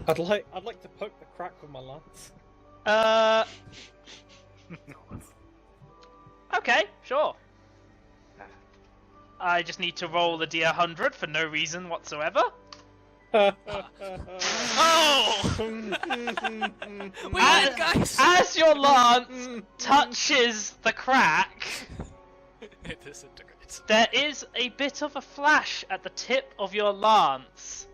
I'd like to poke the crack with my lance. Okay, sure. I just need to roll a D100 for no reason whatsoever. Oh! We win, guys! As your lance touches the crack, It disintegrates. there is a bit of a flash at the tip of your lance.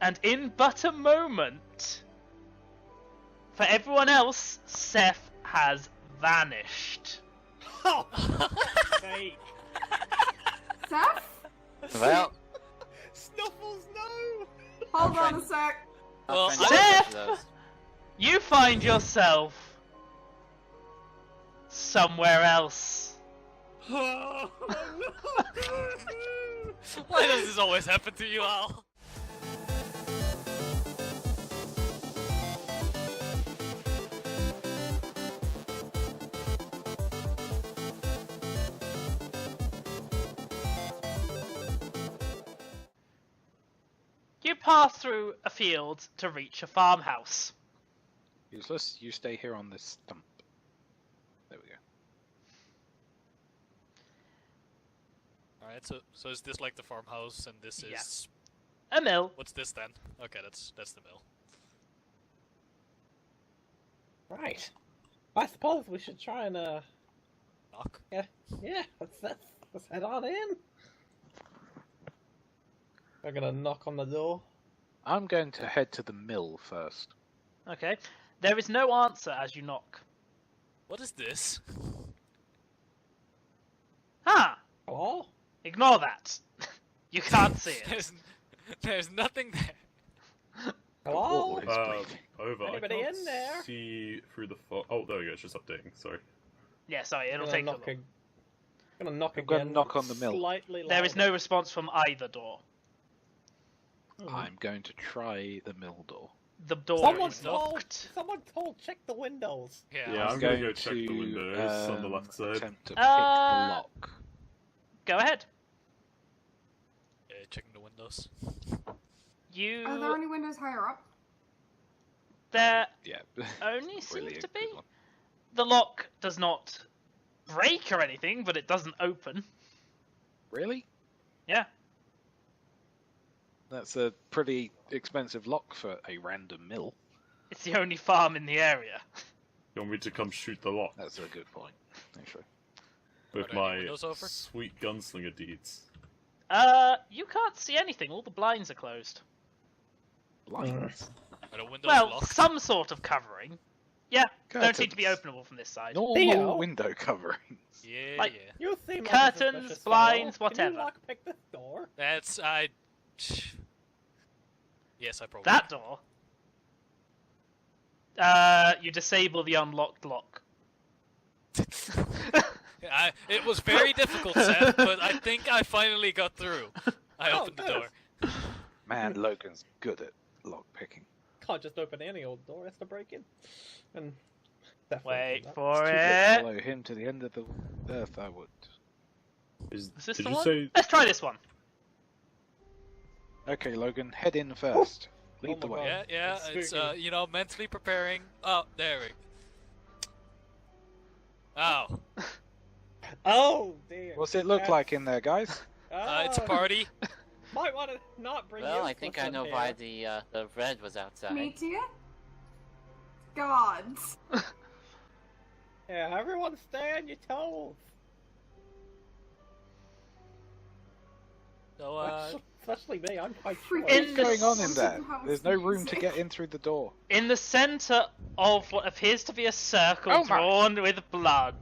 And in but a moment, for everyone else, Seth has vanished. Oh, hey. Seth? Well, Snuffles, no! Hold on a sec. Well, I'll try and Seth! catch those. You find yourself somewhere else. Oh, no! Why does this always happen to you, Al? You pass through a field to reach a farmhouse. Useless, you stay here on this stump. There we go. Alright, so is this like the farmhouse, and this is... Yeah. A mill. What's this then? Okay, that's the mill. Right. I suppose we should try and, Knock. yeah, let's head on in. I'm gonna knock on the door. I'm going to head to the mill first. Okay. There is no answer as you knock. What is this? Ah! Hello? Ignore that. You can't see it. There's nothing there. Hello? What is breathing? Over. Anybody I can't in there? see through the fog. Oh, there we go. It's just updating. Sorry. Yeah, sorry, it'll Gonna take knock too long. Gonna knock I'm again. gonna knock on the mill. Slightly There is louder. no response from either door. I'm going to try the mill door. The door Someone is told. locked. Someone told. Check the windows. Yeah, I'm gonna go check the windows on the left side. Attempt to pick the lock. Go ahead. Yeah, checking the windows. You... Are there any windows higher up? There Yeah. only Really seems a to be. good one. The lock does not break or anything, but it doesn't open. Really? Yeah. That's a pretty expensive lock for a random mill. It's the only farm in the area. You want me to come shoot the lock That's a good point, actually. with Are there any my windows over? sweet gunslinger deeds? You can't see anything. All the blinds are closed. Blinds. Are the windows Well, locked? some sort of covering. Yeah, don't seem to be Curtains. openable from this side. Normal Theo. window covering. Yeah, like- yeah. You seem like Curtains, a suspicious blinds, fellow. Can whatever. you lockpick this door? That's Yes, I probably. That door. You disable the unlocked lock. It was very difficult, Seth, but I think I finally got through. I Oh, opened the good. door. Man, Logan's good at lock picking. Can't just open any old door. Has to break in. And definitely Wait not. for To it. follow him to the end of the earth, I would. Is this Did the you one? say? Let's try this one. Okay, Logan, head in first. Lead Oh the my way. God. Yeah, That's it's spooky. mentally preparing. Oh, there we go. Oh, Oh dear. What's it look Yes. like in there, guys? it's a party. Might want to not bring. well, I useless think I in know here. why the red was outside. Me too? Gods. Yeah, everyone stay on your toes. So, Especially me. I'm quite Freaking sure. In What's going on in This there? house There's no room to music. get in through the door. In the center of what appears to be a circle Oh my. drawn with blood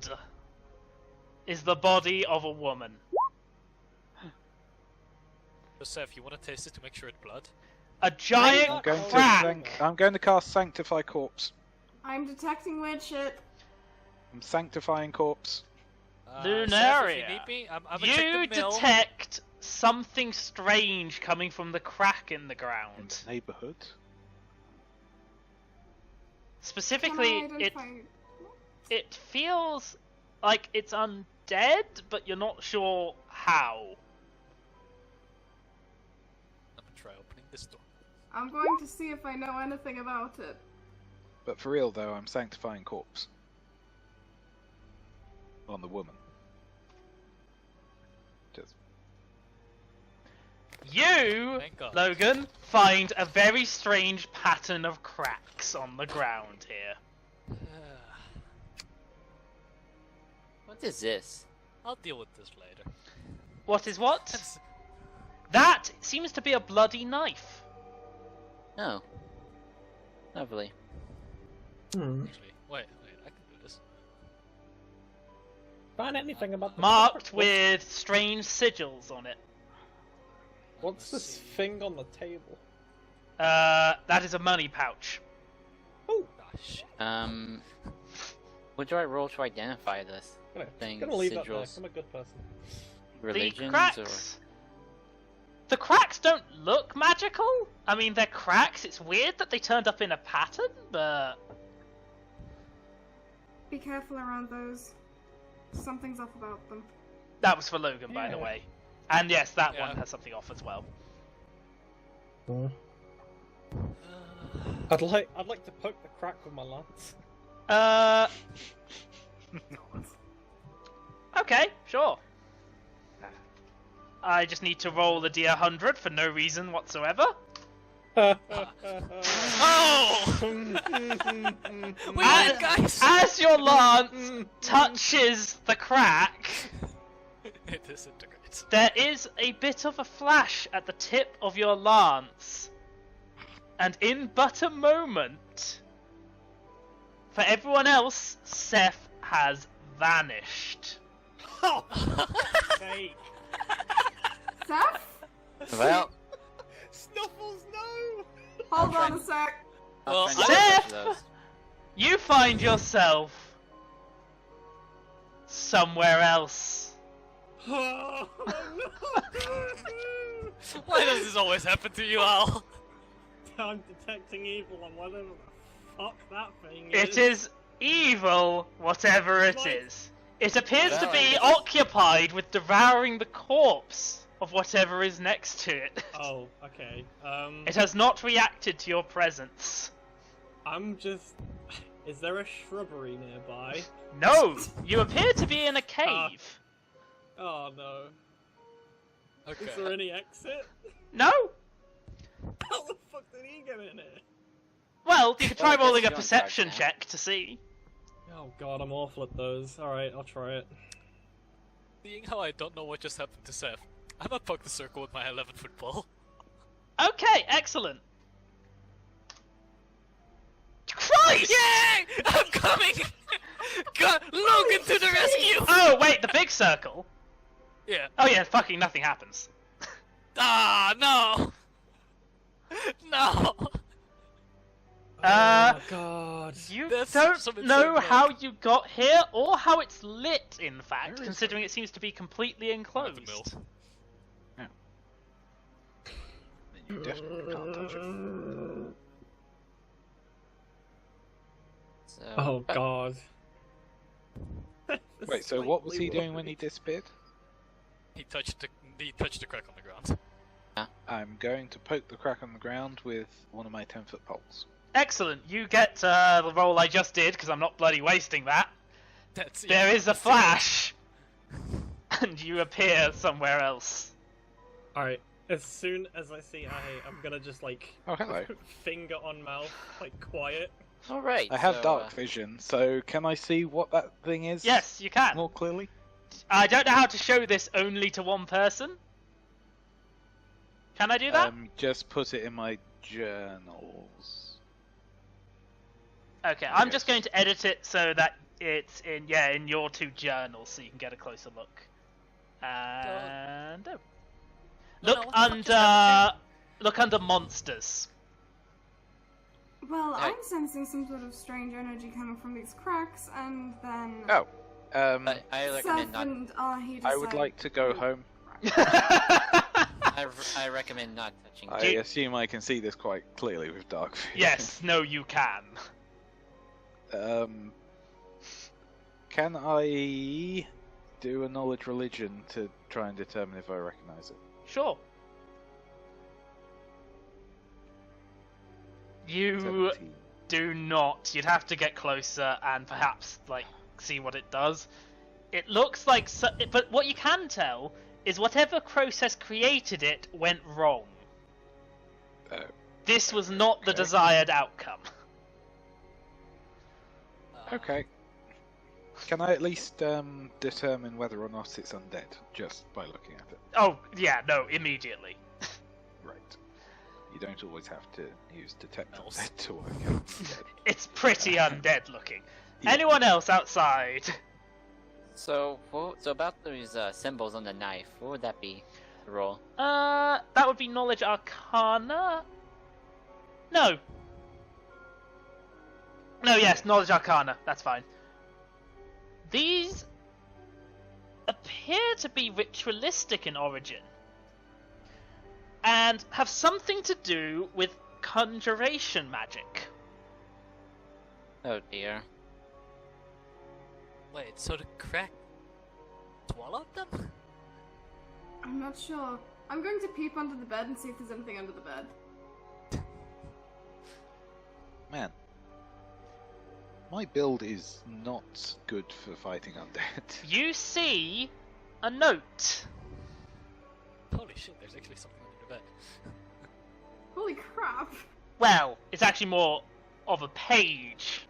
is the body of a woman. Seth, you want to taste it to make sure it's blood? A I'm giant going to crack. I'm going to cast Sanctify Corpse. I'm detecting weird shit. I'm sanctifying corpse. Seth, if Lunaria. you need me, I'm gonna check You the mill. detect something strange coming from the crack in the In ground. the neighborhood. Specifically, Can I identify... it feels like it's undead, but you're not sure how. I'm gonna try opening this door. I'm going to see if I know anything about it. But for real though, I'm sanctifying corpse. On the woman. Just... You, Thank God. Logan, find a very strange pattern of cracks on the ground here. What is this? I'll deal with this later. What is what? That seems to be a bloody knife. Oh. Lovely. Actually, wait, I can do this. Find anything about the Marked with strange sigils on it. What's this thing on the table? That is a money pouch. Oh, Ah, shit. What do I roll to identify this? Thing, gonna leave that there. sigils, I'm a good person. religions, The cracks. The cracks don't look magical. I mean, they're cracks. It's weird that they turned up in a pattern, but Be careful around those. Something's off about them. that was for Logan, by the Yeah. way. And yes, that Yeah. one has something off as well. I'd like to poke the crack with my lance. Okay, sure. I just need to roll a D100 for no reason whatsoever. Oh! We win, guys! As your lance touches the crack, It disintegrates. there is a bit of a flash at the tip of your lance. And in but a moment, for everyone else, Seth has vanished. Oh, hey, Seth? Well, Snuffles, no! Hold on a sec. Well, I'll try and Seth! touch those. You find yourself somewhere else. Oh, no! Why does this always happen to you, Al? I'm detecting evil on whatever the fuck that thing It is evil, whatever it Right. is. It appears to Well, be it's- occupied with devouring the corpse of whatever is next to it. Oh, okay. It has not reacted to your presence. I'm just... Is there a shrubbery nearby? No, you appear to be in a cave. Oh no. Okay. Is there any exit? No? How the fuck did he get in here? Well, you could try Well, I guess rolling a you're on perception guard now. check to see. Oh god, I'm awful at those. Alright, I'll try it. Seeing how I don't know what just happened to Seth, I'm gonna poke the circle with my 11-foot ball. Okay, excellent. Christ! Yay! I'm coming! Logan to the rescue! Oh, wait, the big circle? Yeah. Oh yeah, fucking nothing happens. Ah, no! No! Oh god. You That's don't some insane know work. how you got here, or how it's lit, in fact, Very considering it seems to be completely At the enclosed. mill. You definitely can't touch it. So, Oh god. Wait, so what was he doing when he disappeared? He touched the crack on the ground. I'm going to poke the crack on the ground with one of my 10-foot poles. Excellent, you get the roll I just did, because I'm not bloody wasting that. That's There is a flash, and you appear somewhere else. Alright, as soon as I see Ahe, I'm gonna just like Oh, hello. finger on mouth, like quiet. alright. I have so, dark vision, so can I see what that thing is? Yes, you can. More clearly? I don't know how to show this only to one person. Can I do that? Just put it in my journals. Okay, I'm yes. just going to edit it so that it's in your two journals so you can get a closer look. And No, look no, what the fuck just happened look under monsters. Well, Hey. I'm sensing some sort of strange energy coming from these cracks, and then Oh, I recommend Seth not. and Ahe I would decide- like to go home. I recommend not touching. I you- assume I can see this quite clearly with dark vision. Yes, no, you can. Can I do a knowledge religion to try and determine if I recognize it? Sure. You 17. do not. You'd have to get closer and perhaps like see what it does. It looks like, but what you can tell is whatever process created it went wrong. This was not the desired outcome. Okay. Can I at least determine whether or not it's undead just by looking at it? Oh yeah, no, immediately. Right. You don't always have to use detect undead to work out undead. It's pretty undead looking. Yeah. Anyone else outside? So about those symbols on the knife, what would that be? The roll? That would be knowledge arcana. No. No, yes, knowledge arcana. That's fine. These appear to be ritualistic in origin and have something to do with conjuration magic. Oh dear. Wait, so the crack swallowed them? I'm not sure. I'm going to peep under the bed and see if there's anything under the bed. Man. My build is not good for fighting undead. You see a note. Holy shit, there's actually something under the bed. Holy crap! Well, it's actually more of a page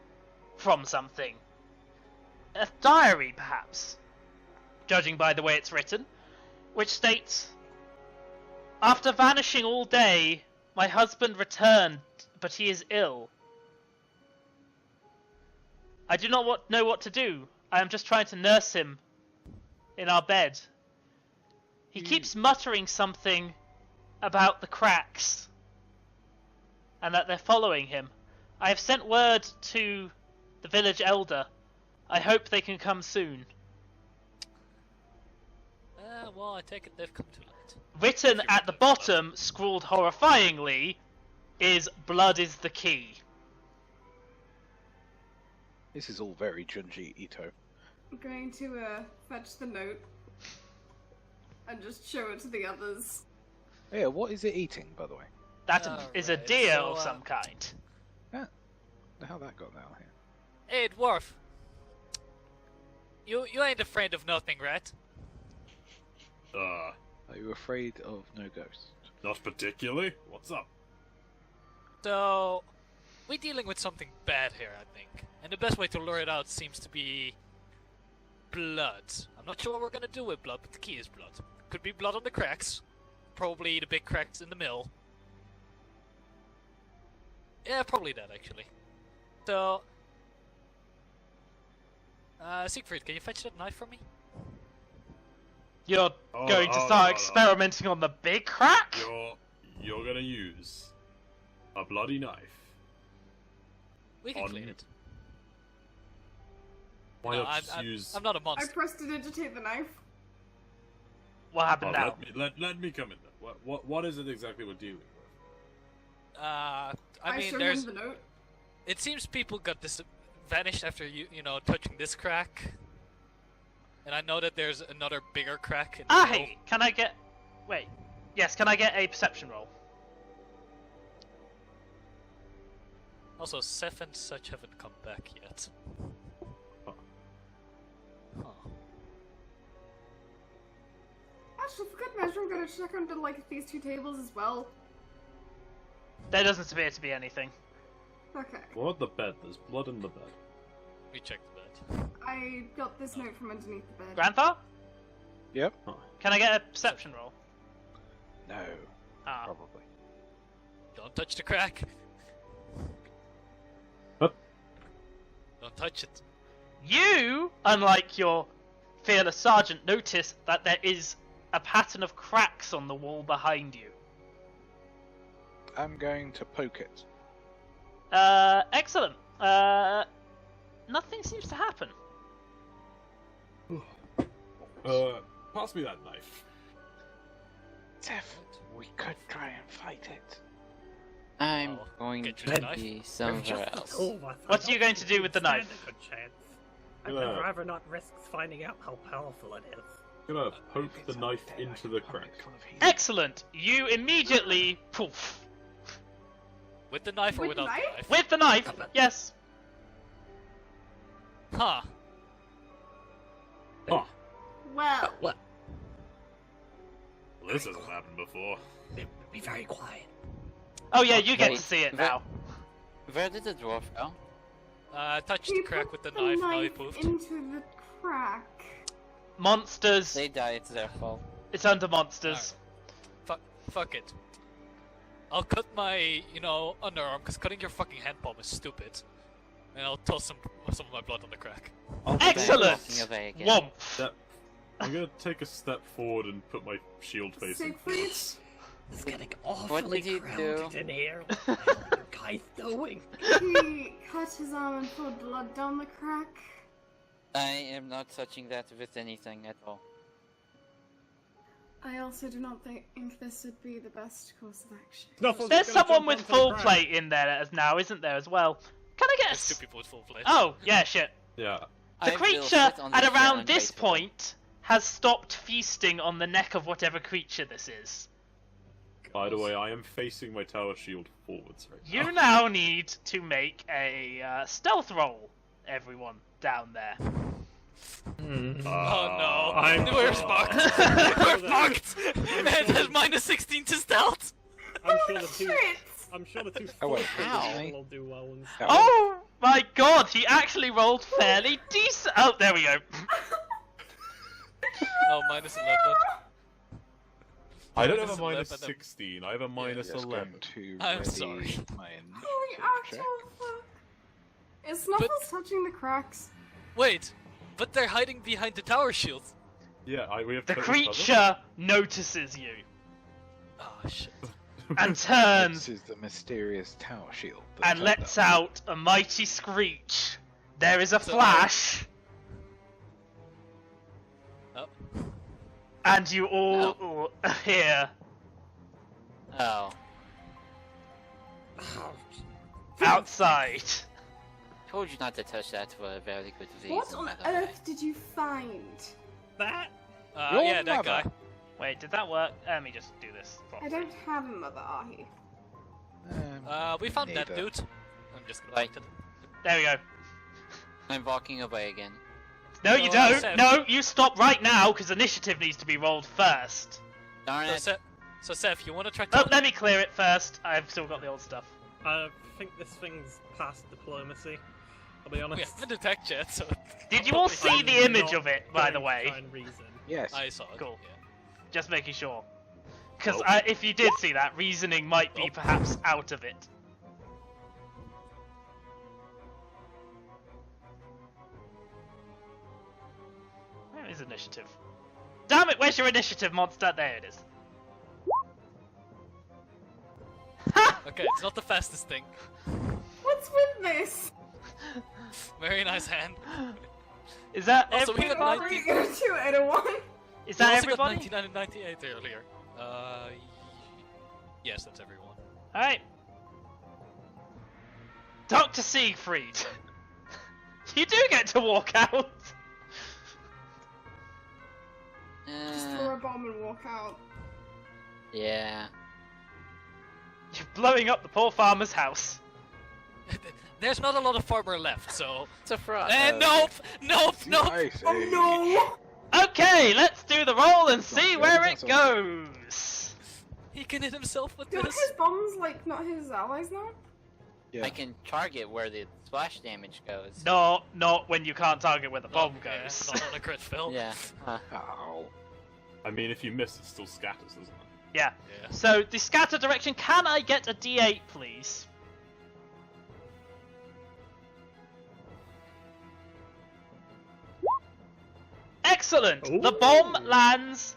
from something. A diary, perhaps, judging by the way it's written, which states, "After vanishing all day, my husband returned, but he is ill. I do not know what to do. I am just trying to nurse him in our bed. He keeps muttering something about the cracks and that they're following him. I have sent word to the village elder. I hope they can come soon." Well, I take it they've come too late. Written at the bottom, scrawled horrifyingly, is "Blood is the key." This is all very Junji Ito. I'm going to fetch the note and just show it to the others. Yeah, what is it eating, by the way? That is a Alright, deer so, of some kind. How that got down here? Hey, dwarf. You ain't afraid of nothing, right? Are you afraid of no ghosts? Not particularly. What's up? So, we're dealing with something bad here, I think. And the best way to lure it out seems to be blood. I'm not sure what we're gonna do with blood, but the key is blood. Could be blood on the cracks. Probably the big cracks in the mill. Yeah, probably that, actually. So, Siegfried, can you fetch that knife for me? You're going to start experimenting on the big crack? You're gonna use a bloody knife. We can clean it. Why No, not just use? I'm not a I monster. pressed to digitate the knife. What happened now? Let me come in then. What is it exactly we're dealing with? I mean, showed there's. him the note. It seems people got vanished after you know touching this crack, and I know that there's another bigger crack. In the middle. Hey, can I get... Wait. Yes, can I get a perception roll? Also, Seth and such haven't come back yet. Huh. Actually, for good measure, I'm gonna check under like these two tables as well. There doesn't appear to be anything. Okay. What about the bed? There's blood in the bed. We checked the bed. I got this note from underneath the bed. Grandpa? Yep. Can I get a perception roll? No. Ah. Probably. Don't touch the crack. What? Don't touch it. You, unlike your fearless sergeant, notice that there is a pattern of cracks on the wall behind you. I'm going to poke it. Excellent. Nothing seems to happen. Pass me that knife. Seth, we could try and fight it. I'm Oh, going get to your knife. be somewhere else. What are you going to do with the knife? I'd Yeah. rather not risk finding out how powerful it is. Gonna poke the knife into the crack. Excellent. You immediately poof. With the knife or With the without knife? the knife? With the knife, yes. Huh. Huh. Well, What? Well, this hasn't happened before. Be very quiet. Oh yeah, you get Wait, to see it where- now. Where did the dwarf go? Touch the you crack put with the knife, now he knife moved. into the crack. Monsters. They die, it's their fault. It's under monsters. Fuck it. I'll cut my, underarm, because cutting your fucking hand palm is stupid. And I'll toss some of my blood on the crack. Excellent! Walking away again. Womp. I'm gonna take a step forward and put my shield facing. Siegfried, It's getting awfully did he crowded do? in here. What are you guys doing? he cut his arm and poured blood down the crack. I am not touching that with anything at all. I also do not think this would be the best course of action. Snuffles There's is gonna someone jump with onto the full crack. plate in there as now, isn't there, as well? Can I There's two guess? people with full plate. Oh, yeah, shit. Yeah. The I will creature, sit on the at chair around and this wait for them. point, has stopped feasting on the neck of whatever creature this is. By the way, I am facing my tower shield forwards right You now. now need to make a stealth roll, everyone down there. Oh no. I'm- We're fucked. We're fucked. Ed has minus 16 to stealth. I'm sure the two. Shit! I'm sure the two. Oh, wait, how? will do well. And Oh my god, he actually rolled fairly decent. Oh, there we go. Oh, minus 11. I don't have a Minus minus 11. 16, I have a minus Yes, 11. going to I'm ready sorry. my Holy check. actual fuck. Is Snuffles touching the cracks? Wait, but they're hiding behind the tower shield. Yeah, we have The total cover. creature notices you Oh shit. and turns This is the mysterious tower shield. that and turned lets up. out a mighty screech. There is a So- flash, Oh. and you all hear Oh. outside. Told you not to touch that for a very good reason. What on by the way. earth did you find? that. Your Yeah, that mother. guy. Wait, did that work? Let me just do this. I don't have a mother, Ahi. We found that neither. dude. I'm just gonna Like- point it. There we go. I'm walking away again. No, you Oh, don't. Seth. No, you stop right now because initiative needs to be rolled first. Darn So, it. Seth, you wanna try Oh, to... let me clear it first. I've still got the old stuff. I think this thing's past diplomacy. I'll be We honest. haven't attacked yet, so... Did you all see I'm the image not of it, by the going to way? try and reason. Yes. I saw it. Cool. Yeah. Just making sure. Because Oh. if you did see that, reasoning might be Oh. perhaps out of it. Where is initiative? Damn it, where's your initiative, monster? There it is. Ha! Okay, it's not the fastest thing. What's with this? Very nice hand. Is that Also, we got everybody? What are you gonna do, 801? Is We that also got everybody? 99 and 98 earlier. Yes, that's everyone. Alright. Dr. Siegfried. You do get to walk out. Just throw a bomb and walk out. Yeah. You're blowing up the poor farmer's house. There's not a lot of farmer left, so... It's a fraud. Nope! Nope! Nope! I see. Oh Okay, let's do the roll and It's not see good, where it's it not so goes. He can hit himself with no! Don't this. his bombs, like, not his allies now? Yeah. I can target where the splash damage goes. No, not when you can't target where the bomb Yeah, goes. not on a crit fail. Yeah. Huh. Ow. I mean, if you miss, it still scatters, doesn't it? Yeah. Yeah. So the scatter direction. Can I get a D8, please? Excellent. The bomb Ooh. lands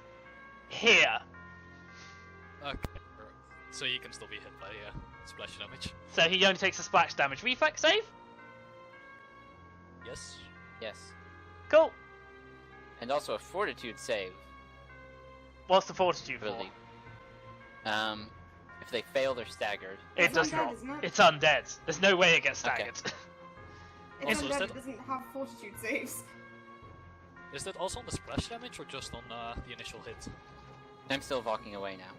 here. Okay. So you can still be hit by splash damage. So he only takes a splash damage. Reflex save. Yes. Yes. Cool. And also a fortitude save, What's the fortitude for? really. If they fail, they're staggered. It It's does undead, not. isn't it? It's undead. There's no way it gets Okay. staggered. It's Also, is undead, that- it doesn't have fortitude saves. Is that also on the splash damage or just on the initial hit? I'm still walking away now.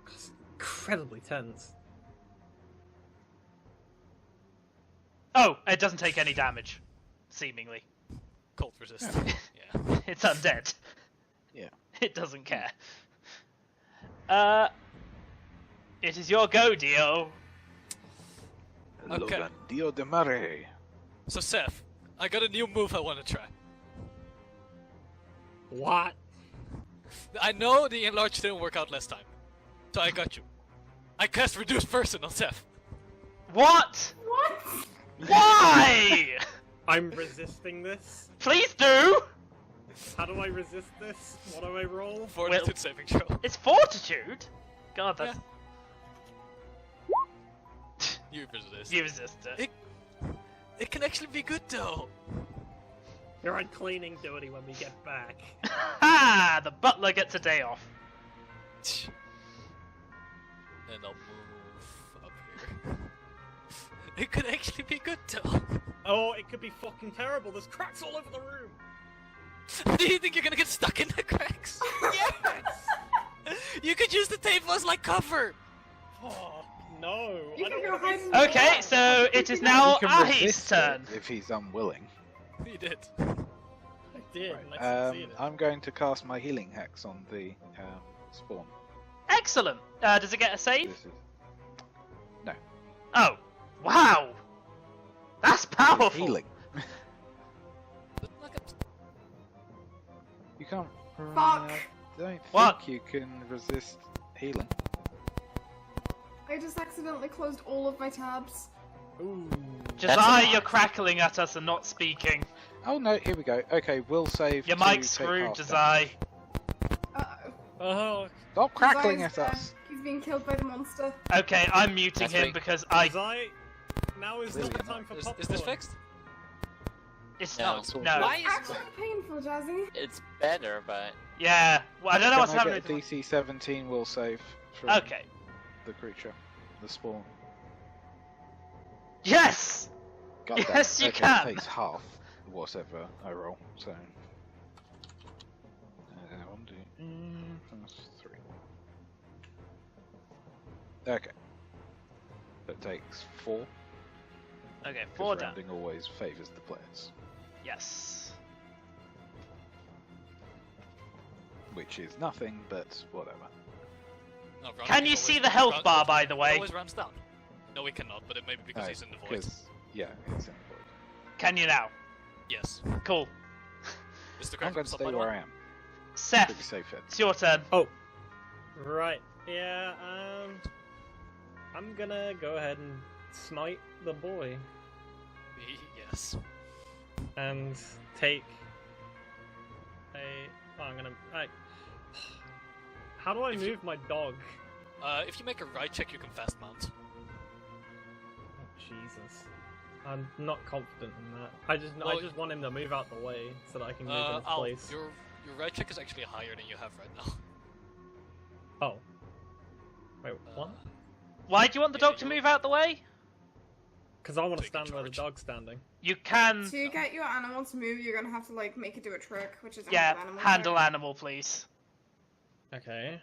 It's incredibly tense. Oh, it doesn't take any damage, seemingly. Cold resist. Yeah. It's undead. Yeah. It doesn't care. It is your go, Dio. Okay. Dio de Mare. So Seth, I got a new move I want to try. What? I know the enlarge didn't work out last time, so I got you. I cast reduce person on Seth. What? What? Why? I'm resisting this. Please do. How do I resist this? What do I roll? Fortitude saving throw. It's fortitude. God, that's You resist. you resist it. It can actually be good though. You're on cleaning duty when we get back. Ha! The butler gets a day off. And I'll move up here. It could actually be good though. Oh, it could be fucking terrible. There's cracks all over the room. Do you think you're gonna get stuck in the cracks? Yes! You could use the table as like cover. Oh, no. You I can don't go want hide to in be... the Okay, wall. so it is now He can Ahi's resist turn. it if he's unwilling. You did. I did, and I succeeded. I'm going to cast my healing hex on the spawn. Excellent. Does it get a save? This is... No. Oh, wow. That's powerful. Healing. You can't. Fuck. I don't What? think you can resist healing. I just accidentally closed all of my tabs. Ooh. Josiah, you're crackling at us and not speaking. Oh no, here we go. Okay, we'll save. Your to mic's take screwed, half Josiah. damage. Oh, Stop crackling Josiah's at dead. us. He's being killed by the monster. Okay, I'm muting That's him right. because I. Zai, now is not the Brilliant. time for popcorn. Is this fixed? It's No. not. Sort No. of. Why is Actually painful, Jazzy. it's better, but Yeah. Well, I don't know what's Can I happening. get a DC 17 will save from Okay. the creature, the spawn. Yes. God damn Yes, it. you Okay, can. It takes half whatever I roll, so. 1, 2, plus 3. Okay. That takes 4. Okay, 'cause 4 down. rounding always favours the players, Yes. which is nothing, but whatever. No, rounding Can you always- see the health round- bar, by the it way? always rounds down. No, we cannot, but it may be because he's in the void. 'cause- yeah, it's in the void. Can you now? Yes. Cool. Is the I'm crack going to stay where I am. Pretty Seth, safe here. it's your turn. Right. Yeah, I'm gonna go ahead and smite the boy Yes. and take a... Oh, I'm gonna... How do I If you- move my dog? If you make a right check, you can fast mount. Oh, Jesus. I'm not confident in that. I Well, just want him to move out the way so that I can move in his Al, place. your right check is actually higher than you have right now. Oh. Wait, what? Why do you want the Yeah, dog to you're- move out the way? Because I want to Taking stand where the charge. dog's standing. You can. To get your animal to move, you're gonna have to like make it do a trick, which is a Yeah, handle animal. handle trick. animal, please. Okay.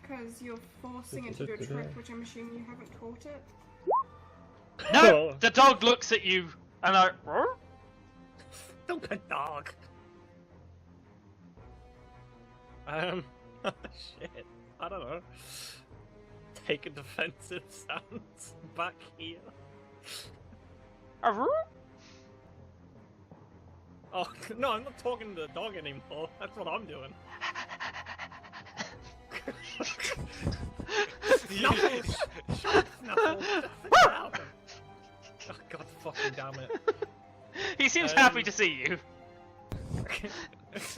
Because you're forcing it to do a trick, which I'm assuming you haven't taught it. No, the dog looks at you and I. "Rrr?" Stupid dog. Shit. I don't know. Take a defensive stance back here. "Rrr?" Oh no, I'm not talking to the dog anymore. That's what I'm doing. Snuffles! Snuffles! Oh god fucking damn it. He seems happy Um, to see you.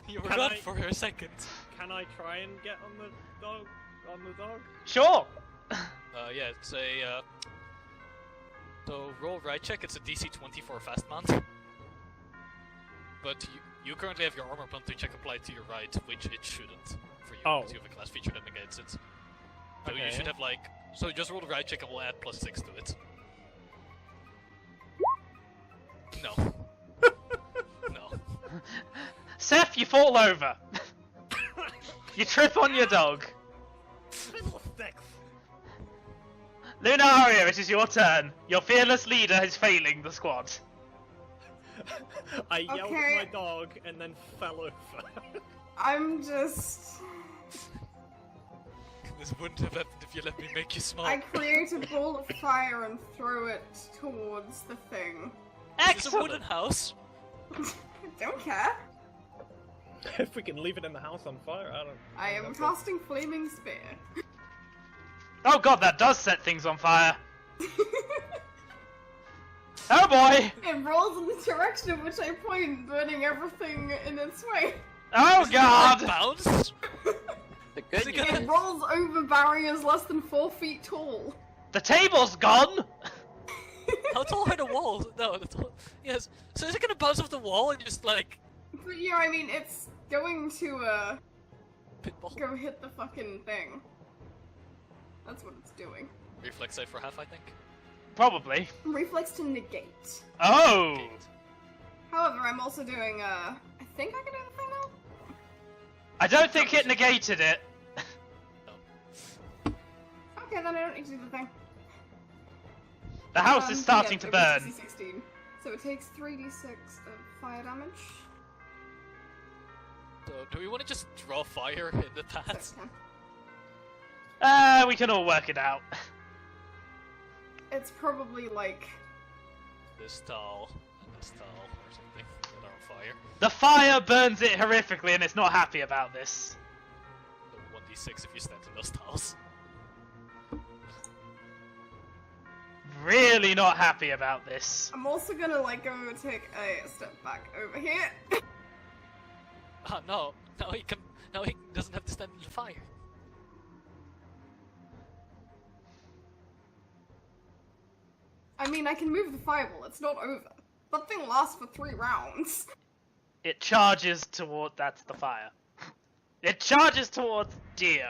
You were Can gone I- for a second. Can I try and get on the dog? On the dog? Sure. Yeah, it's a. So roll right check. It's a DC 20 for a fast mount. But you currently have your armor penalty check applied to your right, which it shouldn't for you. Oh. Because you have a class feature that negates it. So you Okay. should have like. So just roll the right check and we'll add +6 to it. No. No. Seth, you fall over. You trip on your dog. Fiddlesticks. Lunaria, it is your turn. Your fearless leader is failing the squad. I yelled Okay. at my dog and then fell over. I'm just... This wouldn't have happened if you let me make you small. I create a ball of fire and throw it towards the thing. It's a Excellent. wooden house. Don't care. If we can leave it in the house on fire, I don't... I am casting Flaming Spear. Oh god, that does set things on fire. Oh boy! It rolls in the direction in which I point, burning everything in its way. Oh god! Bounce? The good it news. gonna- It rolls over barriers less than 4 feet tall. The table's gone! How tall are the walls? No, yes. So is it gonna bounce off the wall and just like But yeah, I mean, it's going to, pinball? go hit the fucking thing. That's what it's doing. Reflex save for half, I think. Probably. Reflex to negate. Oh! However, I'm also doing, I think I can do the thing now? I don't think it negated it. Okay, then I don't need to do the thing. The house is starting to burn. 16. So it takes 3d6 of fire damage. So do we want to just draw fire in the So path? 10. We can all work it out. It's probably like... This tall and this tall or something that are on fire. The fire burns it horrifically and it's not happy about this. So 1d6 if you stand in those tiles. Really not happy about this. I'm also gonna like go take a step back over here. Ah no, now he can. Now he doesn't have to stand in the fire. I mean, I can move the fireball, it's not over. That thing lasts for 3 rounds. It charges toward... That's the fire. It charges towards Dio.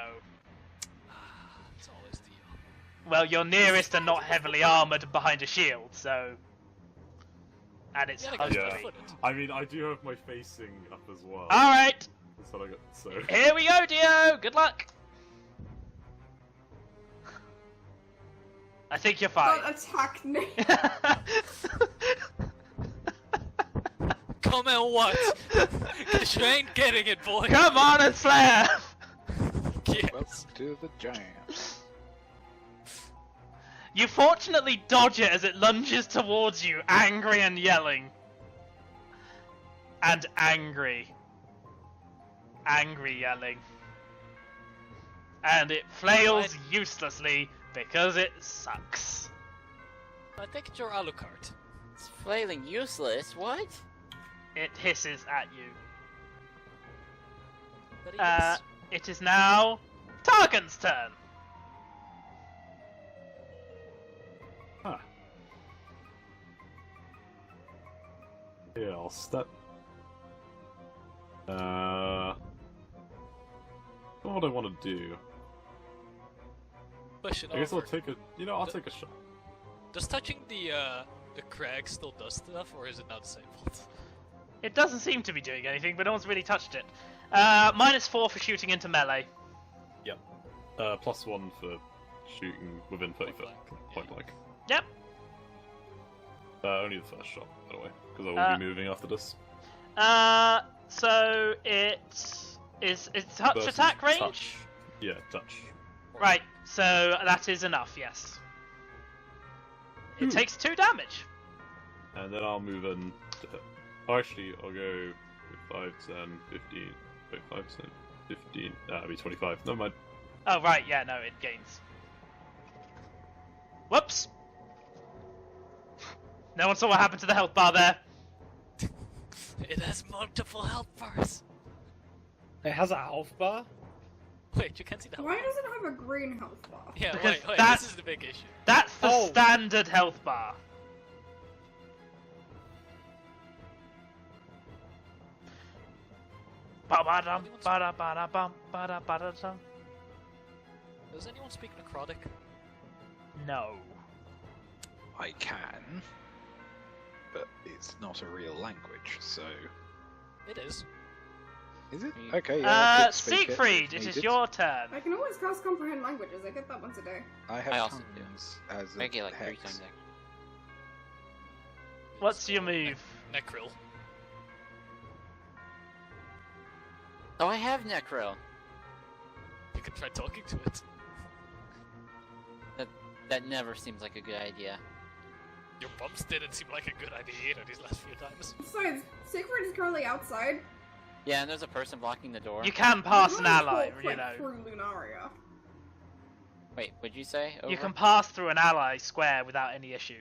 It's always the. Well, you're nearest and not heavily armored behind a shield, so... And it's Yeah, I guess hungry. Yeah. I mean, I do have my facing up as well. Alright, That's what I got. So. here we go, Dio! Good luck! I think you're fine. Don't attack me. Come and what? Cause you ain't getting it, boy. Come on and slap! Yes. Welcome to the jam. You fortunately dodge it as it lunges towards you, angry and yelling. And angry. Angry yelling. And it flails uselessly because it sucks. I think it's your Alucard. It's flailing useless. What? It hisses at you. That he is. It is now Targan's turn. Huh. Yeah, I'll step. What do I want to do? Push it I guess I'll over. take a. You know, I'll take a shot. Does touching the crag still does stuff, or is it now disabled? It doesn't seem to be doing anything, but no one's really touched it. -4 for shooting into melee. Yep. +1 for shooting within 30 foot. Point blank. Yep. Only the first shot, by the way, because I will be moving after this. So it is touch Versus attack range? touch. Yeah, touch. Right, so that is enough, yes. It takes 2 damage. And then I'll move in. Oh, actually, I'll go with 5, 10, 15. Wait, 5, 10, 15. That'll be 25. Never mind. Oh, right, yeah, no, it gains. Whoops! No one saw what happened to the health bar there. It has multiple health bars. It has a health bar? Wait, you can't see that. Why does it have a green health bar? Yeah, Because wait, that- this is the big issue. That's the Oh. standard health bar. Ba-ba-dum, ba-da-ba-da-bum, ba-da-ba-da-dum. Does anyone speak necrotic? No. I can, but it's not a real language, so It is. Is it? Okay, yeah. Siegfried, it is your turn. I can always cast comprehend languages. I get that once a day. I have I also do. tongues as I a get like 3 hex. times. What's your move? Necryl. Oh, I have Necro. You can try talking to it. That never seems like a good idea. Your bumps didn't seem like a good idea either these last few times. Besides, Siegfried is currently outside. Yeah, and there's a person blocking the door. You can pass an You can ally, walk, you like, know. through Lunaria. Wait, what'd you say? You Over? can pass through an ally square without any issue.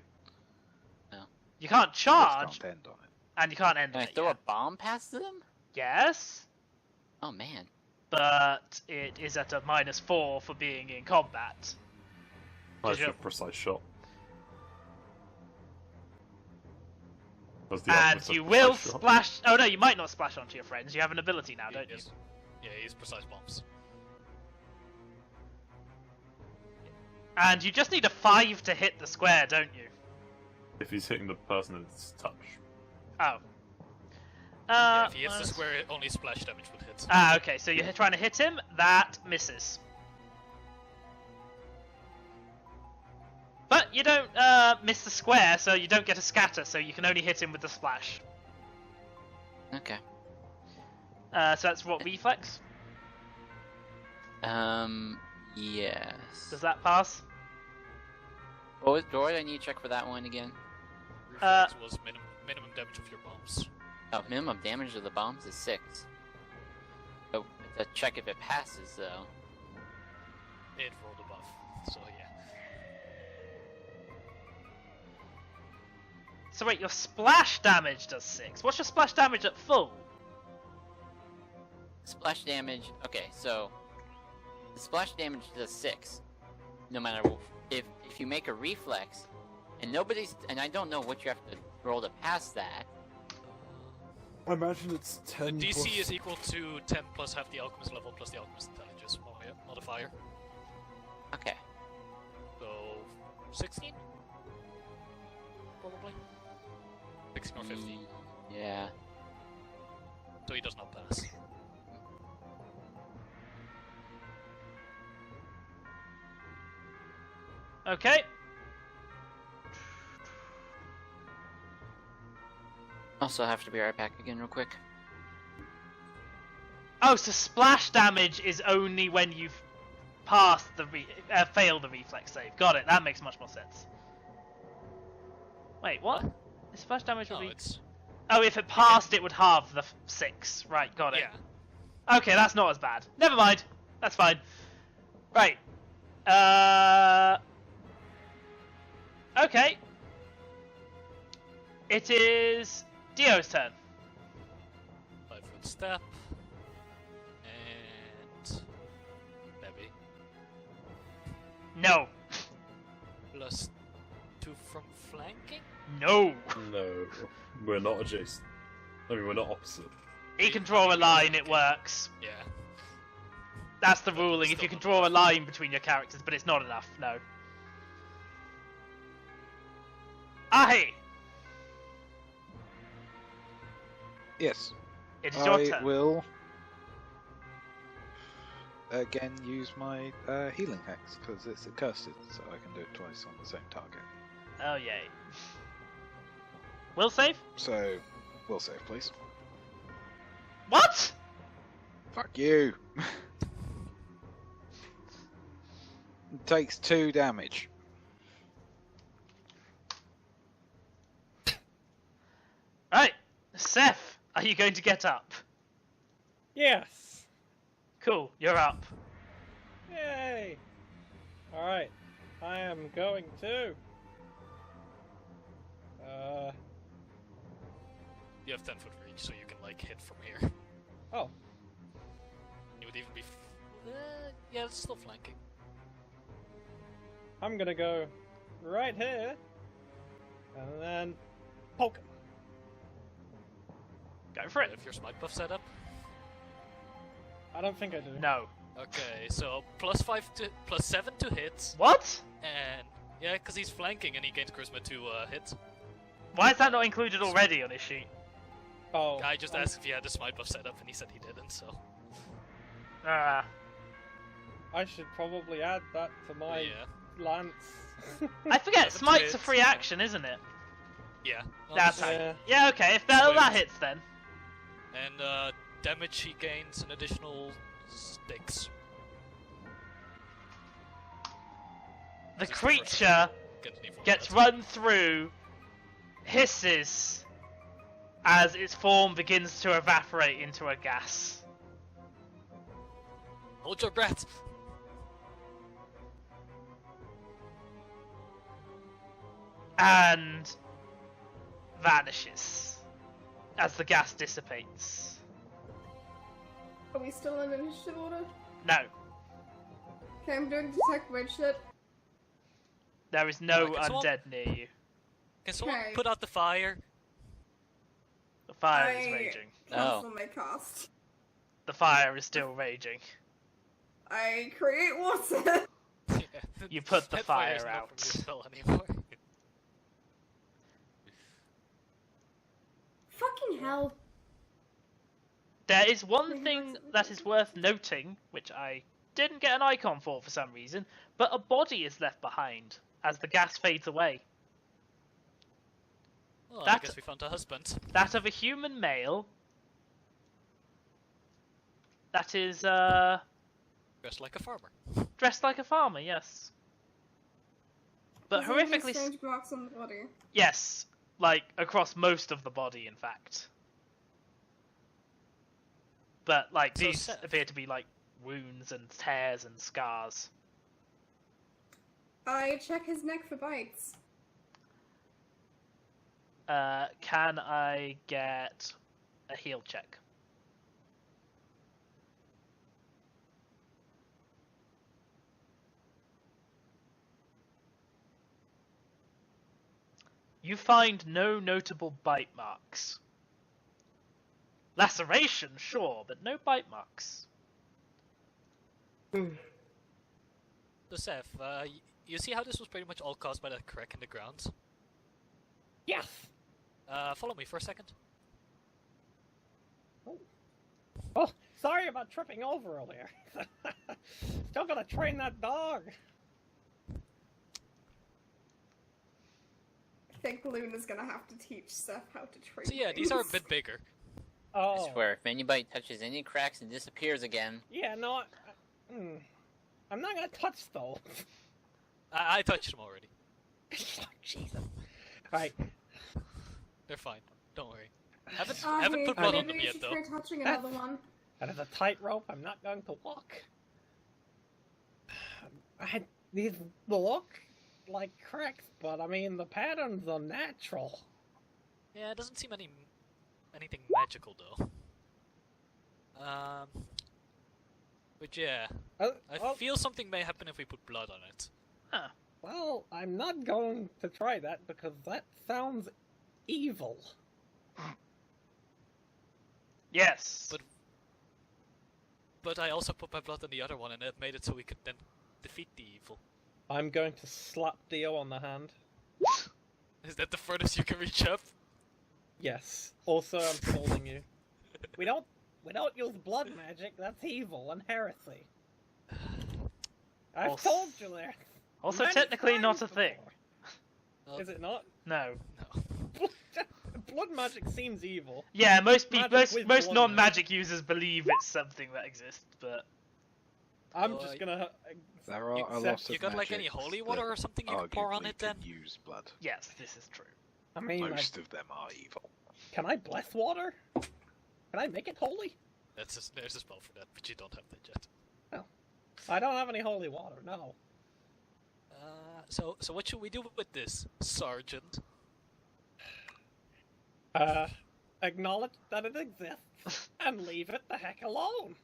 No. You can't charge, Just don't end on it. and you can't end Can I it. throw Yeah. a bomb past them? Yes, Oh man. but it is at a -4 for being in combat. Nice you- precise shot. Does the And alchemist have you precise will shot? splash. Oh no, you might not splash onto your friends. You have an ability now, don't you? Yes. Yeah, he has precise bombs. And you just need a 5 to hit the square, don't you? If he's hitting the person it's touch. Oh. Yeah, if he hits the minus- square, only splash damage would hit. Ah, okay, so you're trying to hit him. That misses. But you don't miss the square, so you don't get a scatter, so you can only hit him with the splash. Okay. So that's what, reflex? Yes. Does that pass? What do I need to check for that one again? Reflex was minimum damage of your bombs. Oh, minimum damage of the bombs is 6. So, to check if it passes, though. It rolled above, so yeah. So wait, your splash damage does 6. What's your splash damage at full? Splash damage. Okay, so the splash damage does 6. No matter if you make a reflex, and I don't know what you have to roll to pass that. I imagine it's The 10 DC is equal to 10 plus half the alchemist level plus the alchemist intelligence modifier. Okay. So 16? Probably. 16 or 15. Yeah. So he does not pass. Okay. Also have to be right back again real quick. Oh, so splash damage is only when you've passed the failed the reflex save. Got it. That makes much more sense. Wait, what? The splash damage would No, be. it's... Oh, if it passed, it would halve the 6. Right, got it. Yeah. Okay, that's not as bad. Never mind. That's fine. Right. Okay. It is Dio's turn. 5-foot step. And... maybe. No. Plus 2 from flanking? No. No, we're not adjacent. I mean, we're not opposite. He can draw a line, it works. Yeah. That's the ruling, if you can draw a line between your characters, but it's not enough, no. Ahi! Yes. It is your I turn. will again use my healing hex because it's accursed, so I can do it twice on the same target. Oh, yay. Will save? So, will save, please. What? Fuck you! It takes 2 damage. Right, Seth, are you going to get up? Yes. Cool, you're up. Yay. All right. I am going to. You have 10-foot reach, so you can, like, hit from here. Oh. You would even be... yeah, it's still flanking. I'm gonna go right here, and then poke him. Go for it. If your smite buff set up. I don't think I do. No. Okay, so +7 to hit, What? and yeah, because he's flanking and he gains charisma to hit. Why is that not included already on his sheet? Oh. I just asked if he had the smite buff set up, and he said he didn't. So. Ah. I should probably add that to my Yeah. lance. I forget, Haven't smite's hit. a free action, isn't it? Yeah. That's how. how. Yeah, okay, if that hits then. And damage he gains an additional 6. The Just creature Get an E4 gets that. run through, hisses, as its form begins to evaporate into a gas. Hold your breath. And vanishes as the gas dissipates. Are we still in initiative order? No, Okay, I'm doing detect weird shit. there is no Can someone- undead near you. Can someone Okay. put out the fire? The fire is I raging. cancel my cast. The fire is still raging. I create water. You put the That fire is not out. from your spell anymore. Fucking hell. There is one thing that is worth noting, which I didn't get an icon for some reason, but a body is left behind as the gas fades away. Well, I That- guess we found a husband. That of a human male. That is, Dressed like a farmer. dressed like a farmer, yes. But Is there any horrifically... strange marks on the body? Yes, like, across most of the body, in fact. But, like, So these Seth- appear to be, like, wounds and tears and scars. I check his neck for bites. Can I get a heal check? You find no notable bite marks. Laceration, sure, but no bite marks. So Seth, you see how this was pretty much all caused by that crack in the ground? Yes. Follow me for a second. Oh, sorry about tripping over earlier. Still gotta train that dog. I think Luna's gonna have to teach Seth how to train. So yeah, these are a things. bit bigger. I Oh. swear, if anybody touches any cracks and disappears again, Yeah, no, I'm not gonna touch those. I touched them already. Jesus. Alright, They're fine. Don't worry. Haven't Hey, put blood on maybe them we yet should though. try touching another one. that is a tightrope I'm not going to walk. These look like cracks, but I mean, the patterns are natural. Yeah, it doesn't seem anything magical though. But yeah, I feel something may happen if we put blood on it. Huh. Well, I'm not going to try that because that sounds evil. Yes. But I also put my blood on the other one, and it made it so we could then defeat the evil. I'm going to slap Dio on the hand. Is that the furthest you can reach up? Yes. Also, I'm holding you. We don't use blood magic. That's evil and heresy. I've Also- told you there. Also, many technically times not a thing. before. Well, Is it not? No. No. Blood magic seems evil. Yeah, most people, Magic with most blood non-magic users believe it's something that exists, but I'm Well, just gonna. There are a accept- lot of You got like any magics holy water that or something you can pour on arguably it then? can use blood. yes, this is true. I mean, Most of them are evil. can I bless water? Can I make it holy? There's a spell for that, but you don't have that yet. I don't have any holy water. No. So what should we do with this, Sergeant? Acknowledge that it exists and leave it the heck alone.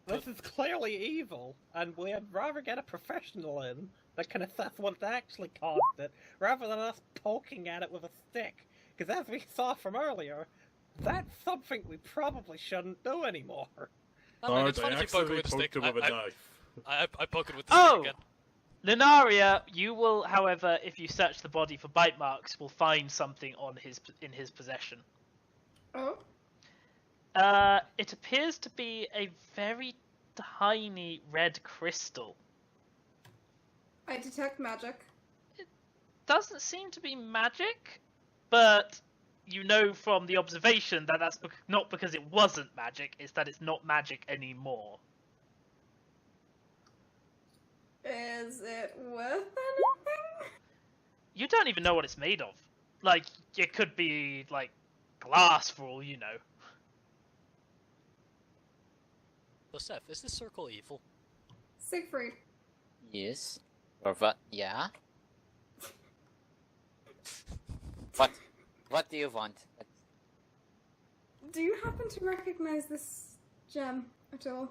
This is clearly evil, and we'd rather get a professional in that can assess what's actually caused it, rather than us poking at it with a stick. Because as we saw from earlier, that's something we probably shouldn't do anymore. I mean, it's fine if you poke it with a stick. with a knife. I poke it with the Oh! stick again. Lunaria, you will, however, if you search the body for bite marks, will find something in his possession. Oh. It appears to be a very tiny red crystal. I detect magic. Doesn't seem to be magic, but you know from the observation that that's not because it wasn't magic, it's that it's not magic anymore. Is it worth anything? You don't even know what it's made of. Like, it could be, like, glass for all you know. So, Seth, is this circle evil? Siegfried. Yes. Or what? Yeah. What do you want? Do you happen to recognize this gem at all?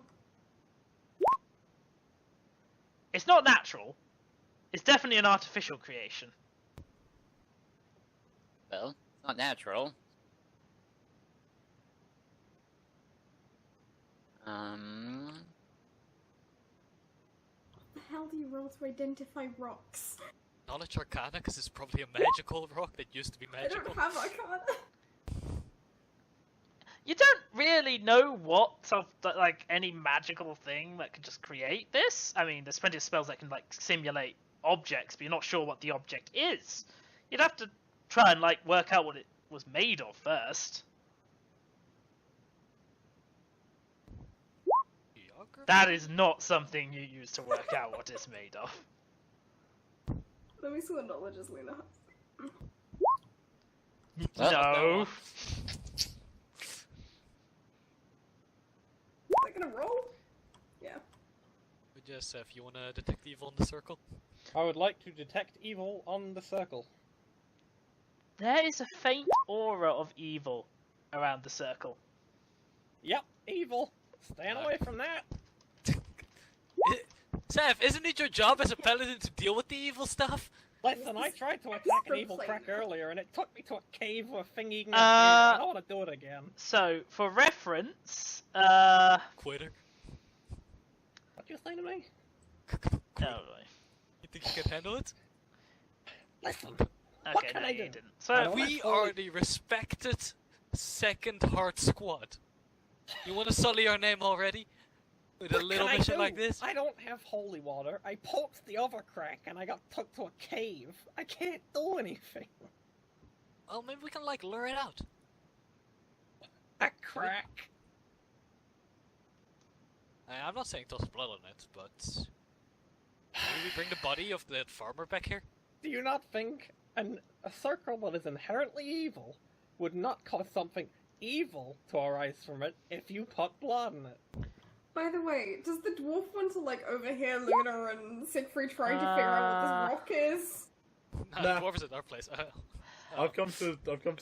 It's not natural. It's definitely an artificial creation. Well, it's not natural. What the hell do you roll to identify rocks? Knowledge Arcana, because it's probably a magical rock that used to be magical. I don't have Arcana. You don't really know what of like any magical thing that could just create this. I mean, there's plenty of spells that can like simulate objects, but you're not sure what the object is. You'd have to try and like work out what it was made of first. That is not something you use to work out what it's made of. Let me see what knowledge is, Lena. No. Is that gonna roll? Yeah. Just, if you want to detect evil in the circle. I would like to detect evil on the circle. There is a faint aura of evil around the circle. Yep, evil. Staying away from that. Seth, isn't it your job as a paladin to deal with the evil stuff? Listen, I tried to attack an evil crack earlier, and it took me to a cave with a thing eating Uh, I don't want to do it again. So, for reference, Quitter. What you say to me? no, You think you can handle it? Listen. okay, can no, I you do? didn't. I So, don't- We are the respected second heart squad. You want to sully our name already? With a What little can I mission do? like this? I don't have holy water. I poked the other crack, and I got took to a cave. I can't do anything. Well, maybe we can, like, lure it out. A crack. I'm not saying toss blood on it, but... Maybe we bring the body of that farmer back here? Do you not think a circle that is inherently evil would not cause something evil to arise from it if you put blood in it? By the way, does the dwarf want to like overhear Luna and Siegfried trying to figure out what this rock is? No, Nah. the dwarf is at our place. I've come to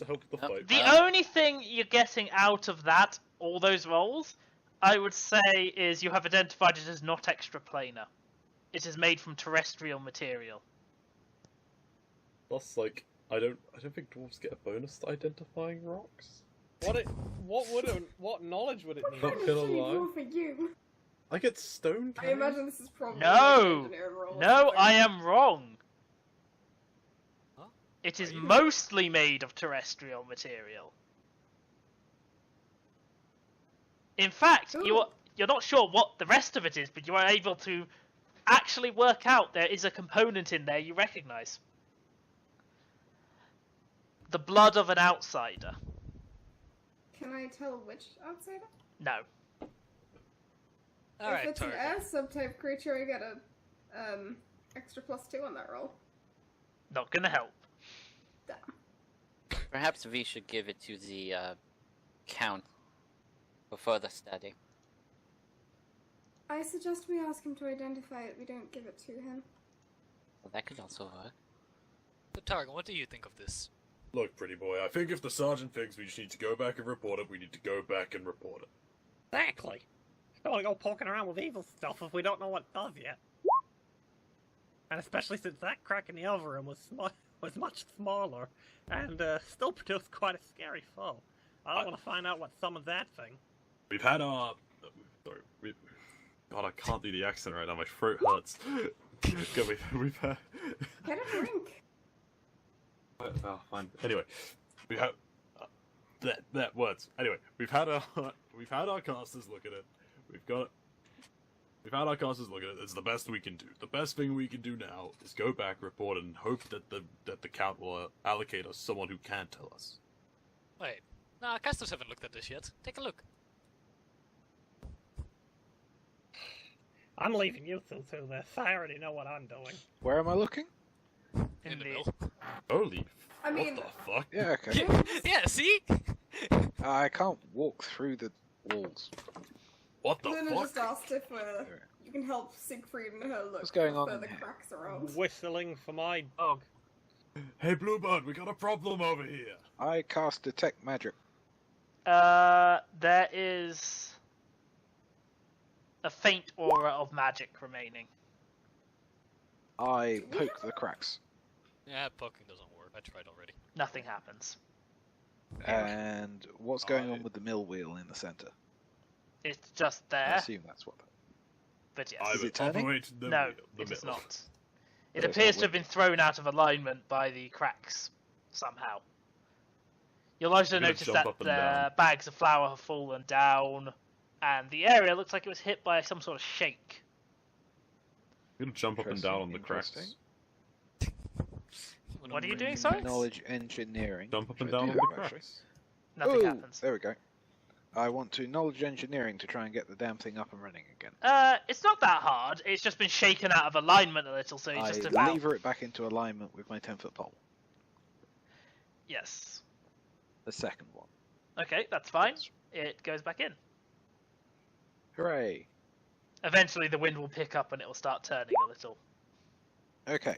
help with the fight. the only thing you're getting out of that, all those rolls, I would say is you have identified it as not extraplanar. It is made from terrestrial material. Plus, like, I don't think dwarves get a bonus to identifying rocks. What knowledge would it What need? Not kind of gonna shitty lie. roll for you? I get stone I cannon. imagine this is probably No! like an engineering roll or No, something. I am wrong. Huh? It is Are you? mostly made of terrestrial material. In fact, Ooh. you're not sure what the rest of it is, but you are able to actually work out there is a component in there you recognize. The blood of an outsider. Can I tell which outsider? No. If Alright, it's an Tarek. air subtype creature, I get a extra +2 on that roll. Not gonna help. Damn. Perhaps we should give it to the count for further study. I suggest we ask him to identify it. We don't give it to him. Well, that could also work. So, Tarek, what do you think of this? Look, pretty boy, I think if the sergeant thinks we just need to go back and report it, we need to go back and report it. Exactly. Don't want to go poking around with evil stuff if we don't know what it does yet. And especially since that crack in the other room was much smaller and still produced quite a scary foe. I don't want to find out what some of that thing. We've had our... Sorry, God, I can't do the accent right now, my throat hurts. Okay, we've had. Get a drink. Oh, fine. Anyway, we have that words. Anyway, we've had our casters look at it. We've had our casters look at it. It's the best we can do. The best thing we can do now is go back, report, and hope that the count will allocate us someone who can tell us. Wait. Nah, casters haven't looked at this yet. Take a look. I'm leaving you two to this. I already know what I'm doing. Where am I looking? In the the- middle. Holy, I mean, what the fuck? Yeah, okay. Yeah, see? I can't walk through the walls. What the Luna fuck? just asked if you can help Siegfried and her look What's going for on further in here? cracks around. Whistling for my dog. Hey, Bluebird, we got a problem over here. I cast detect magic. There is a faint aura of magic remaining. I poke the cracks. Yeah, poking doesn't work. I tried already. Nothing happens. And what's going on with the mill wheel in the center? It's just I there, assume that's what. but yes. I Is would it turning? operate the No, wheel, the it is mill. not. It So it's appears not to have been thrown out of alignment by the cracks somehow. You'll also I'm gonna notice jump that up and the down. bags of flour have fallen down, and the area looks like it was hit by some sort of shake. I'm gonna jump up and down on the Interesting, cracks. What are you doing, sorry? Knowledge engineering. Jump up and which I down do on the have, actually. cracks. Nothing Ooh, happens. There we go. I want to knowledge engineering to try and get the damn thing up and running again. It's not that hard. It's just been shaken out of alignment a little, so it's I just about. lever it back into alignment with my 10-foot pole. Yes. The second one. Okay, that's fine. It goes back in. Hooray! Eventually, the wind will pick up and it will start turning a little. Okay.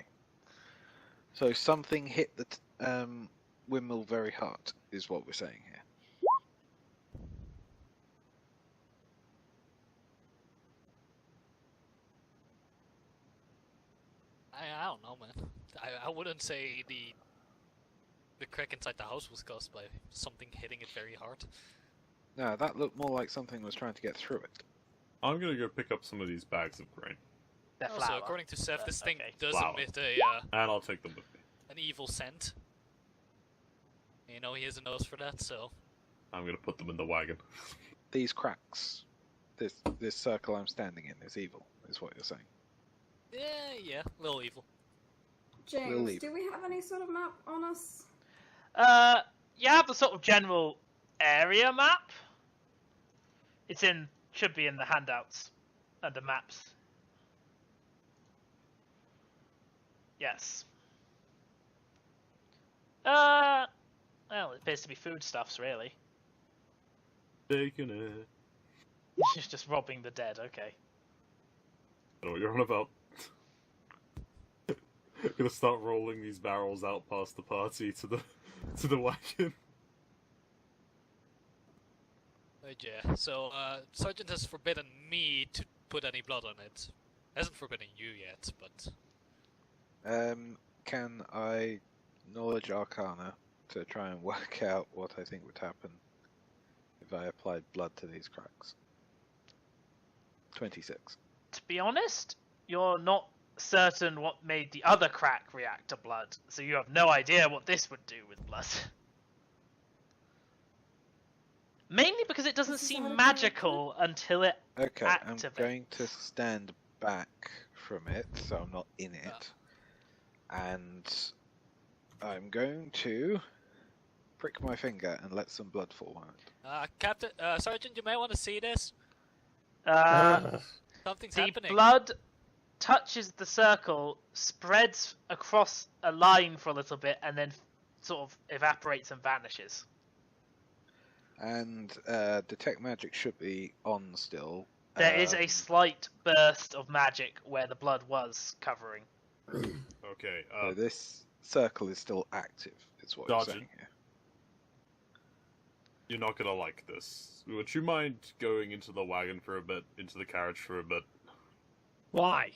So something hit the windmill very hard, is what we're saying here. I don't know, man. I wouldn't say the crack inside the house was caused by something hitting it very hard. No, that looked more like something was trying to get through it. I'm gonna go pick up some of these bags of grain, They're Also, flour. according to Seth, this thing okay. does Flour. emit and I'll take them with me. an evil scent. You know, he has a nose for that, so... I'm gonna put them in the wagon. These cracks, this circle I'm standing in is evil, is what you're saying. Yeah, a little evil. We'll James, leave. do we have any sort of map on us? You have the sort of general area map. Should be in the handouts under maps. Yes. Well, it appears to be foodstuffs, really. Taking it. She's just robbing the dead. Okay. I know what you're on about. Gonna start rolling these barrels out past the party to the wagon. Yeah, so, Sergeant has forbidden me to put any blood on it. Hasn't forbidden you yet, but... Can I knowledge arcana to try and work out what I think would happen if I applied blood to these cracks? 26. To be honest, you're not certain what made the other crack react to blood, so you have no idea what this would do with blood. Mainly because it doesn't This is seem out of magical until it Okay, activates. I'm going to stand back from it, so I'm not in it. And I'm going to prick my finger and let some blood fall on it. Captain, Sergeant, you may want to see this. Something's The happening. blood touches the circle, spreads across a line for a little bit, and then sort of evaporates and vanishes. And detect magic should be on still. There is a slight burst of magic where the blood was covering. Okay. So this circle is still active, is what you're Sergeant. saying here. You're not gonna like this. Would you mind going into the wagon for a bit, into the carriage for a bit? Why?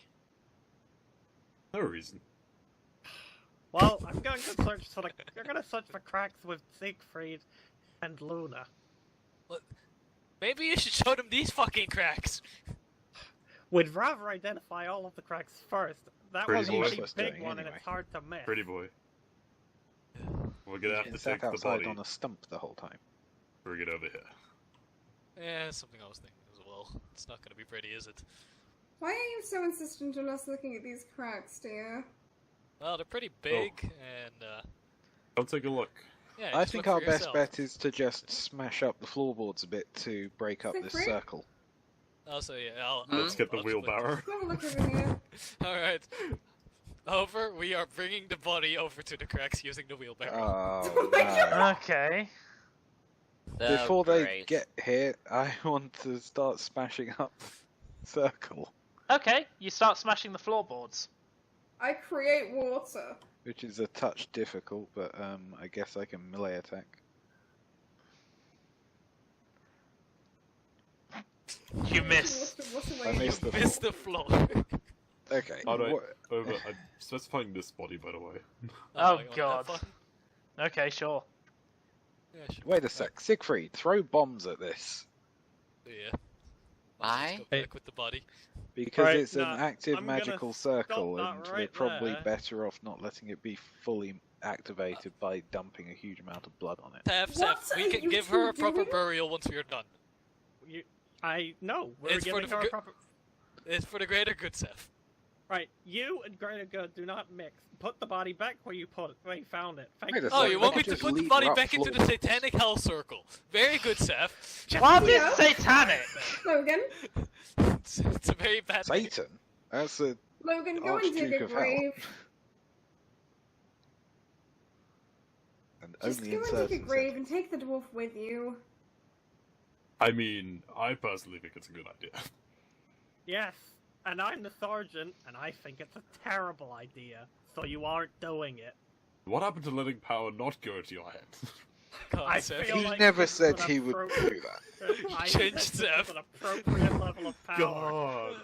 No reason. Well, I'm going to search for you're going to search for cracks with Siegfried and Luna. Maybe you should show them these fucking cracks. We'd rather identify all of the cracks first, That Pretty was a boy. pretty Useless big doing one, and anyway. it's hard to miss. Pretty boy. We're gonna have to Sat take the outside body. on a stump the whole time. Bring it over here. Yeah, something I was thinking as well. It's not gonna be pretty, is it? Why are you so insistent on us looking at these cracks, dear? Well, they're pretty big, and Come take a look. yeah. I just think look our for best yourself. bet is to just smash up the floorboards a bit to break up this Siegfried? circle. Also, yeah, I'll Let's get the I'll split wheelbarrow. Have a look over here. Alright. Over, we are bringing the body over to the cracks using the wheelbarrow. Oh, my no. Okay. Oh, Before they great. get here, I want to start smashing up the circle, Okay, you start smashing the floorboards. I create water. which is a touch difficult, but I guess I can melee attack. You miss. I missed the Miss the floor. Okay. Oh, no, what- over. I'm specifying this body, by the way. Oh, my God. that fun? Okay, sure. Yeah, sure. Wait a sec, Siegfried, throw bombs at this. Yeah. Why? Let's go back with the body. Because Right, it's an nah, active I'm gonna magical stop circle, that and we're right probably there. better off not letting it be fully activated by dumping a huge amount of blood on it. Seth, What we are can you give her a two proper doing? burial once we're done. I know. We're It's for giving the her a good- proper. It's for the greater good, Seth. Right, you and Greater Good do not mix. Put the body back where you put it, where you found it. Thank Wait you. a Oh, second, you they want me could to just put the leave body her up back into the floor. satanic hell circle? Very good, Seth. What is Yeah. satanic? Logan, It's a very bad thing. Satan? That's a Logan, go and dig Archduke a of Hell. grave. and Just only go in and dig a certain grave and take the dwarf with you. I mean, I personally think it's a good idea. Yes, and I'm the sergeant, and I think it's a terrible idea. So you aren't doing it. What happened to letting power not go to your head? God, I Seth. feel He like never this is said an he would appro- do that. I Change think this Zeph. is an appropriate level of power. God.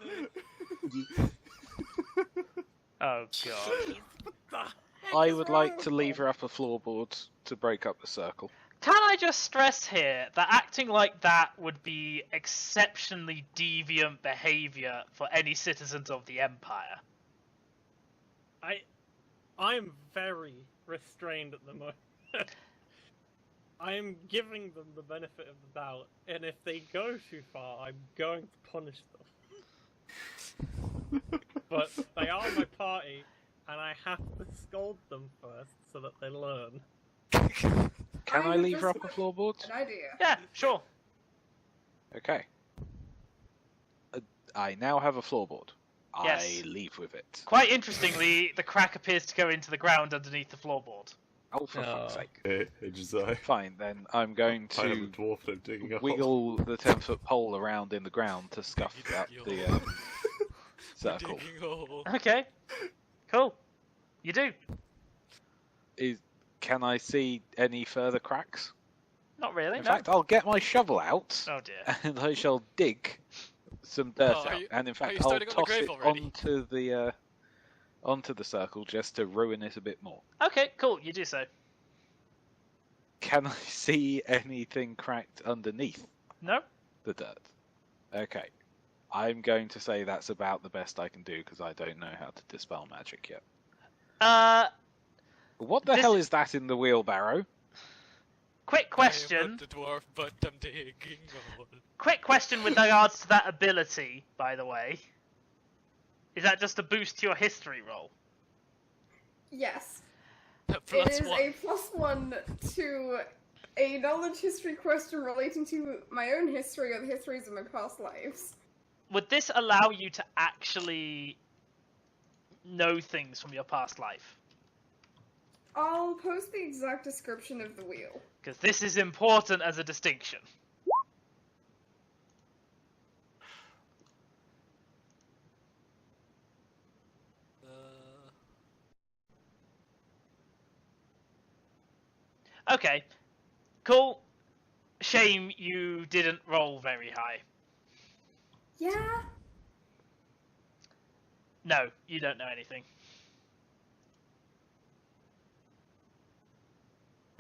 Oh, God. What the heck I is would wrong like to with leave them? her up a floorboard to break up the circle. Can I just stress here that acting like that would be exceptionally deviant behavior for any citizens of the Empire? I'm very restrained at the moment. I'm giving them the benefit of the doubt, and if they go too far, I'm going to punish them. But they are my party, and I have to scold them first so that they learn. Can I have leave her just up a floorboard? An idea. Yeah, sure. Okay. I now have a floorboard. Yes. I leave with it. Quite interestingly, the crack appears to go into the ground underneath the floorboard. Oh, for fuck's sake. Hey, Josiah. Fine, then I'm going I have a to dwarf that I'm digging up. wiggle the 10-foot pole around in the ground to scuff up the circle. Digging a hole. Okay. Cool. You do. Can I see any further cracks? Not really, In no. fact, I'll get my shovel out Oh, dear. and I shall dig some dirt Oh, are out. you- And in are fact, you I'll starting on the toss grave it already? onto the circle just to ruin it a bit more. Okay, cool. You do so. Can I see anything cracked underneath No? the dirt? Okay. I'm going to say that's about the best I can do because I don't know how to dispel magic yet. What the This- hell is that in the wheelbarrow? Quick I am question. not the dwarf, but I'm digging a hole. Quick question with regards to that ability, by the way. Is that just a boost to your history roll? Yes. It Plus is one. a +1 to a knowledge history question relating to my own history or the histories of my past lives. Would this allow you to actually know things from your past life? I'll post the exact description of the wheel. Because this is important as a distinction. Okay. Cool. Shame you didn't roll very high. Yeah? No, you don't know anything.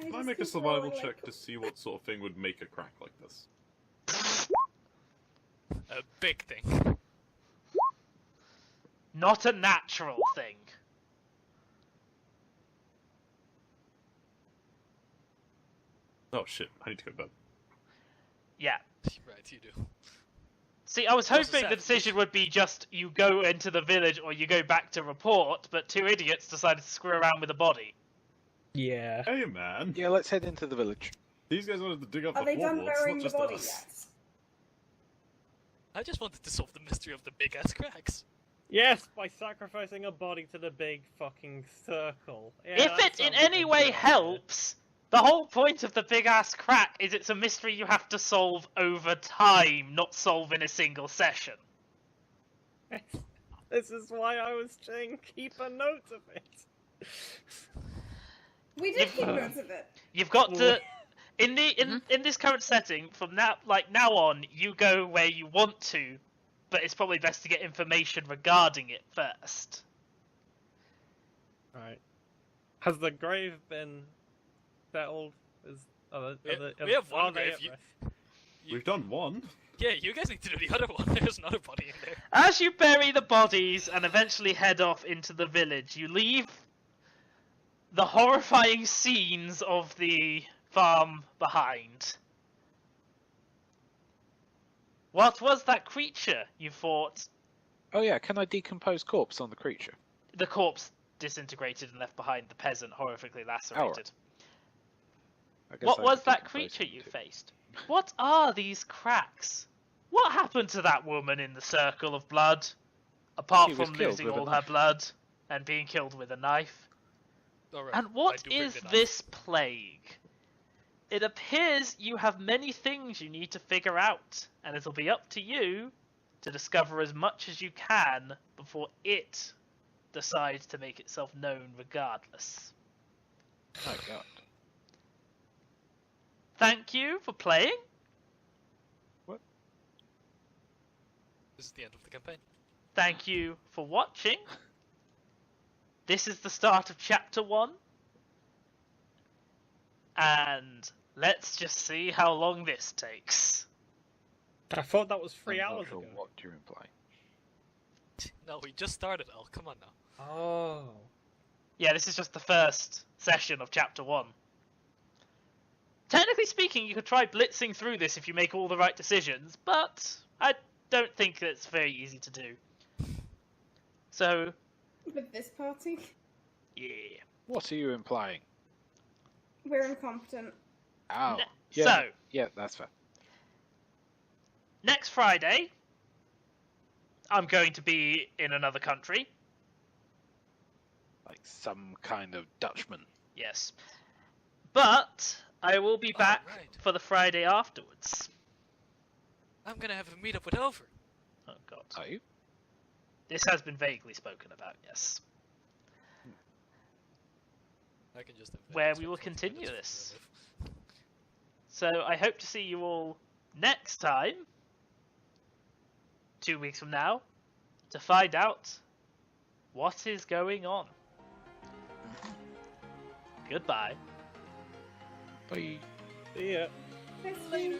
Can I just make a keep survival rolling check like- to see what sort of thing would make a crack like this? A big thing. not a natural thing. Oh shit! I need to go to bed. Yeah. Right, you do. See, I was Also hoping the sad. decision would be just you go into the village or you go back to report, but two idiots decided to screw around with the body. Yeah. Hey man, Yeah, let's head into the village. these guys wanted to dig up Are the they done floorboards, burying not the just body us. yet? I just wanted to solve the mystery of the big ass cracks. Yes, by sacrificing a body to the big fucking circle. Yeah, If that it in sounds like any a way good idea. helps, the whole point of the big ass crack is it's a mystery you have to solve over time, not solve in a single session. This is why I was saying keep a note of it. We did keep notes of it. You've got to in this current setting from now on you go where you want to, but it's probably best to get information regarding it first. Right. Has the grave been settled? We have one are they grave. at rest? We've done one. Yeah, you guys need to do the other one. There's another body in there. As you bury the bodies and eventually head off into the village, you leave the horrifying scenes of the farm behind. What was that creature you fought? Oh yeah, can I decompose corpse on the creature? The corpse disintegrated and left behind the peasant horrifically lacerated. I guess What I was could that decompose creature him you too. faced? What are these cracks? What happened to that woman in the circle of blood? Apart She was from killed losing with a all her knife. blood and being killed with a knife. Alright, And I what do bring is the knife. this plague? It appears you have many things you need to figure out, and it'll be up to you to discover as much as you can before it decides to make itself known regardless. Oh god. Thank you for playing. This is the end of the campaign. Thank you for watching. This is the start of Chapter 1. And let's just see how long this takes. I thought that was 3 I'm not hours sure ago. what you're implying. No, we just started, Al. Come on now. Oh. Yeah, this is just the first session of Chapter 1. Technically speaking, you could try blitzing through this if you make all the right decisions, but I don't think it's very easy to do. So, With this party, yeah. What are you implying? we're incompetent. Ow. Ne- Yeah, So, yeah, that's fair. next Friday, I'm going to be in another country. Like some kind of Dutchman. Yes. But I will be Oh, back right. for the Friday afterwards. I'm gonna have a meetup with Elver. Oh, God. Are you? This has been vaguely spoken about, yes. I can just invent Where this we will one for continue minutes this. from So I hope to see you all next time, 2 weeks from now, to find out what is going on. Goodbye. Bye. See ya. Bye.